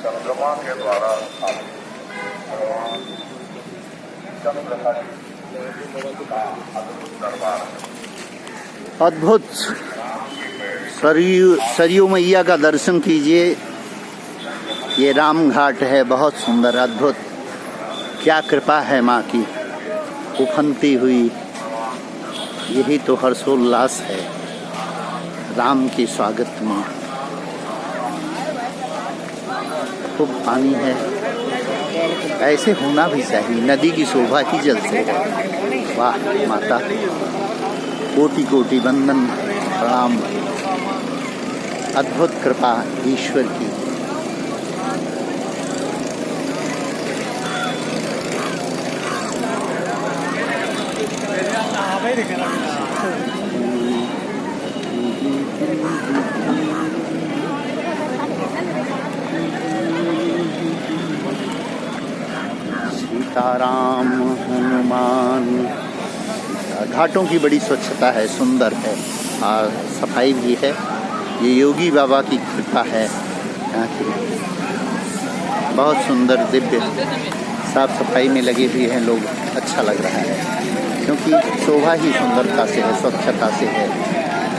चंद्रमा के द्वारा स्थापित भगवान चंद्रहरि का अद्भुत दरबार है। अद्भुत सरयू मैया का दर्शन कीजिए। ये राम घाट है, बहुत सुंदर, अद्भुत। क्या कृपा है माँ की उफनती हुई। यही तो हर्षोल्लास है राम के स्वागत में। खूब पानी है, ऐसे होना भी चाहिए। नदी की शोभा ही जल से है। वाह माता, कोटि कोटि वंदन प्रणाम। अद्भुत कृपा ईश्वर की। सीताराम हनुमान। घाटों की बड़ी स्वच्छता है, सुंदर है और सफाई भी है। ये योगी बाबा की कृपा है यहाँ की। बहुत सुंदर दिव्य साफ सफाई में लगे हुए हैं लोग। अच्छा लग रहा है क्योंकि शोभा ही सुंदरता से है, स्वच्छता से है।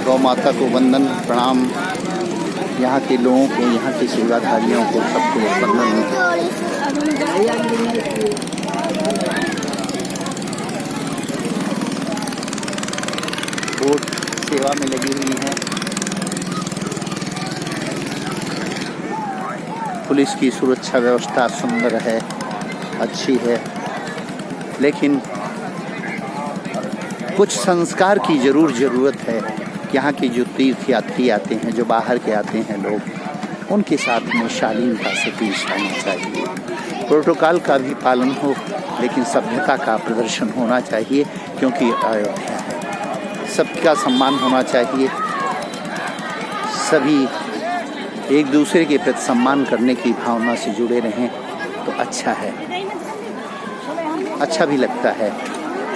गौ माता को वंदन प्रणाम। यहाँ के लोगों को, यहाँ के सेवाधारियों को सबको वंदन। बोट सेवा में लगी हुई है। पुलिस की सुरक्षा व्यवस्था सुंदर है, अच्छी है, लेकिन कुछ संस्कार की ज़रूरत है। यहाँ के जो तीर्थ यात्री आते हैं, जो बाहर के आते हैं लोग, उनके साथ में शालीनता से पेश आना चाहिए। प्रोटोकॉल का भी पालन हो, लेकिन सभ्यता का प्रदर्शन होना चाहिए क्योंकि अयोध्या है। सबका सम्मान होना चाहिए। सभी एक दूसरे के प्रति सम्मान करने की भावना से जुड़े रहें तो अच्छा है, अच्छा भी लगता है।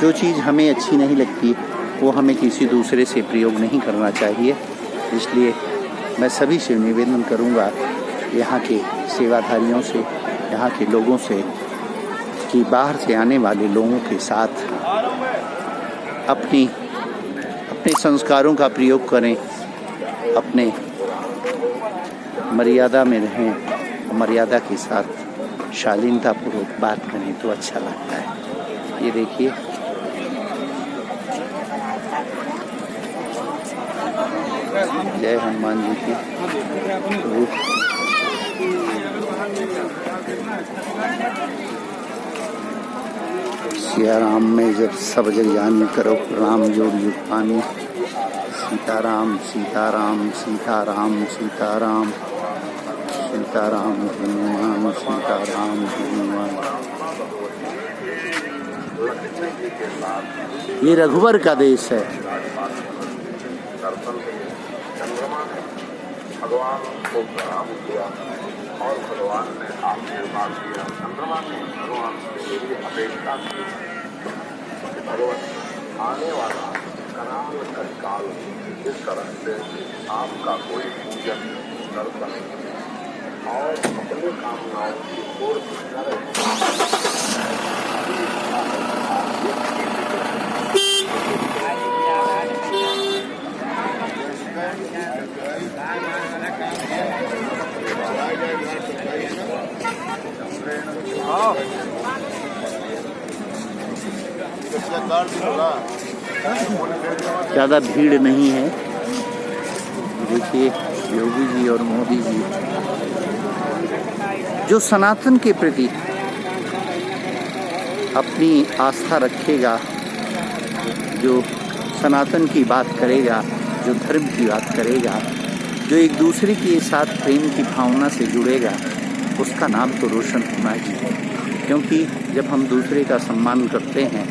जो चीज़ हमें अच्छी नहीं लगती वो हमें किसी दूसरे से प्रयोग नहीं करना चाहिए। इसलिए मैं सभी से निवेदन करूंगा, यहाँ के सेवाधारियों से, यहाँ के लोगों से, कि बाहर से आने वाले लोगों के साथ अपने संस्कारों का प्रयोग करें, अपने मर्यादा में रहें, मर्यादा के साथ शालीनतापूर्वक बात करें तो अच्छा लगता है। ये देखिए, जय हनुमान जी की। सिया राम में जब सब जग जानी, करो राम जोड़ युग पानी। सीताराम सीताराम सीताराम सीताराम सीताराम हनुमान सीताराम हनुमान। ये रघुवर का देश है। भगवान को प्रणाम किया और भगवान ने आशीर्वाद दिया। चंद्रमा ने भगवान से यही अपेक्षा की कि भगवान आने वाला कराल कलिकाल इस तरह से आपका कोई पूजन कर सके और अपनी कामनाओं की पूर्ति करे। ज़्यादा भीड़ नहीं है। देखिए योगी जी और मोदी जी जो सनातन के प्रति अपनी आस्था रखेगा, जो सनातन की बात करेगा, जो धर्म की बात करेगा, जो एक दूसरे के साथ प्रेम की भावना से जुड़ेगा, उसका नाम तो रोशन होना ही है। क्योंकि जब हम दूसरे का सम्मान करते हैं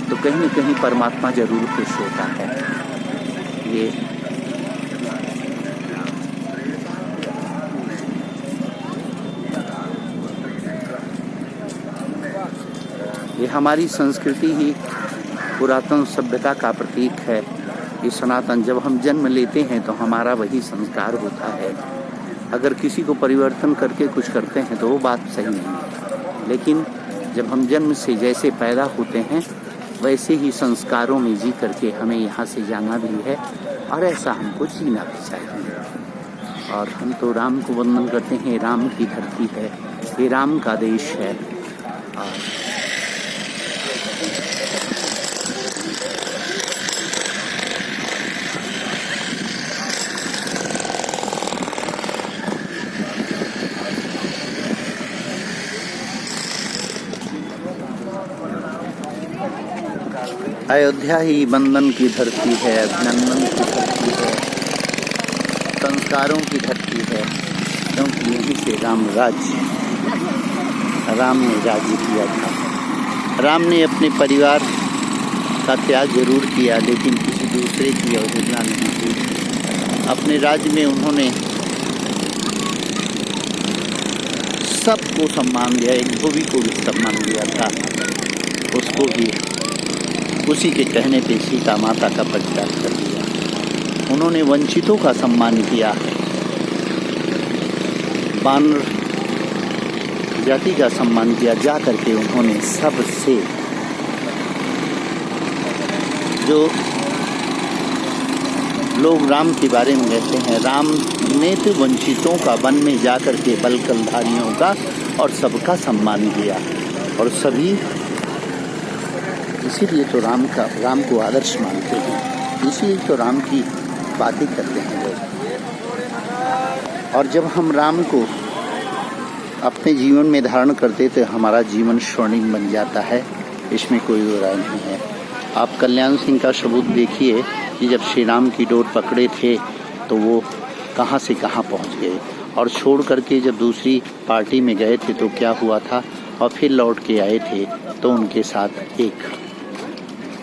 तो कहीं न कहीं परमात्मा जरूर खुश होता है। ये हमारी संस्कृति ही पुरातन सभ्यता का प्रतीक है। ये सनातन, जब हम जन्म लेते हैं तो हमारा वही संस्कार होता है। अगर किसी को परिवर्तन करके कुछ करते हैं तो वो बात सही नहीं है, लेकिन जब हम जन्म से जैसे पैदा होते हैं वैसे ही संस्कारों में जी करके हमें यहाँ से जाना भी है और ऐसा हमको जीना भी चाहिए। और हम तो राम को वंदन करते हैं, राम की धरती है, ये राम का देश है। और अयोध्या ही बंधन की धरती है, अभिनंदन की धरती है, संस्कारों की धरती है, क्योंकि यहीं से राम ने राज्य किया था। राम ने अपने परिवार का त्याग जरूर किया, लेकिन किसी दूसरे की अवहेलना नहीं की। अपने राज्य में उन्होंने सबको सम्मान दिया, एक धोबी को भी सम्मान दिया था, उसको भी उसी के कहने पे सीता माता का परित्याग कर दिया। उन्होंने वंचितों का सम्मान किया, वानर जाति का सम्मान किया। जा करके उन्होंने सबसे जो लोग राम के बारे में कहते हैं, राम ने तो वंचितों का वन में जा करके बलकलधारियों का और सबका सम्मान किया, और सभी इसीलिए तो राम को आदर्श मानते हैं, इसीलिए तो राम की बातें करते हैं लोग। और जब हम राम को अपने जीवन में धारण करते तो हमारा जीवन स्वर्णिम बन जाता है, इसमें कोई दो राय नहीं है। आप कल्याण सिंह का सबूत देखिए कि जब श्री राम की डोर पकड़े थे तो वो कहाँ से कहाँ पहुँच गए, और छोड़ करके जब दूसरी पार्टी में गए थे तो क्या हुआ था, और फिर लौट के आए थे तो उनके साथ एक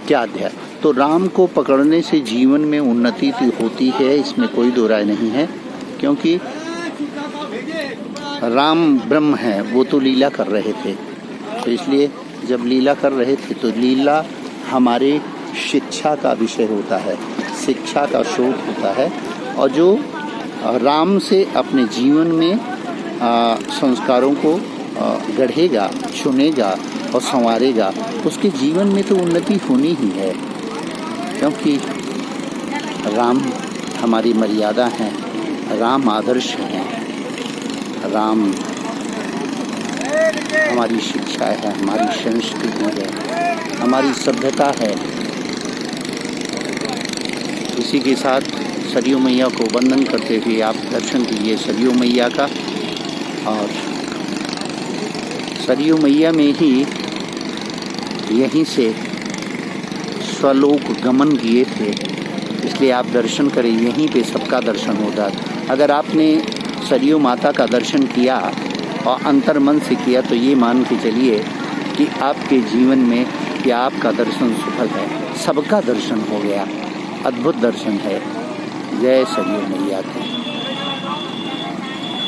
क्या अध्याय। तो राम को पकड़ने से जीवन में उन्नति होती है, इसमें कोई दो राय नहीं है, क्योंकि राम ब्रह्म है, वो तो लीला कर रहे थे। तो इसलिए जब लीला कर रहे थे तो लीला हमारे शिक्षा का विषय होता है, शिक्षा का स्रोत होता है। और जो राम से अपने जीवन में संस्कारों को गढ़ेगा, चुनेगा और संवारेगा, उसके जीवन में तो उन्नति होनी ही है, क्योंकि राम हमारी मर्यादा है, राम आदर्श हैं, राम हमारी शिक्षा है, हमारी संस्कृति है, हमारी सभ्यता है। इसी के साथ सरयू मैया को वंदन करते हुए आप दर्शन कीजिए सरयू मैया का। और सरयू मैया में ही यहीं से स्वलोक गमन किए थे, इसलिए आप दर्शन करें, यहीं पे सबका दर्शन होता है। अगर आपने सरयू माता का दर्शन किया और अंतर्मन से किया तो ये मान के चलिए कि आपके जीवन में कि आपका दर्शन सफल है, सबका दर्शन हो गया, अद्भुत दर्शन है। जय सरयू मैया की।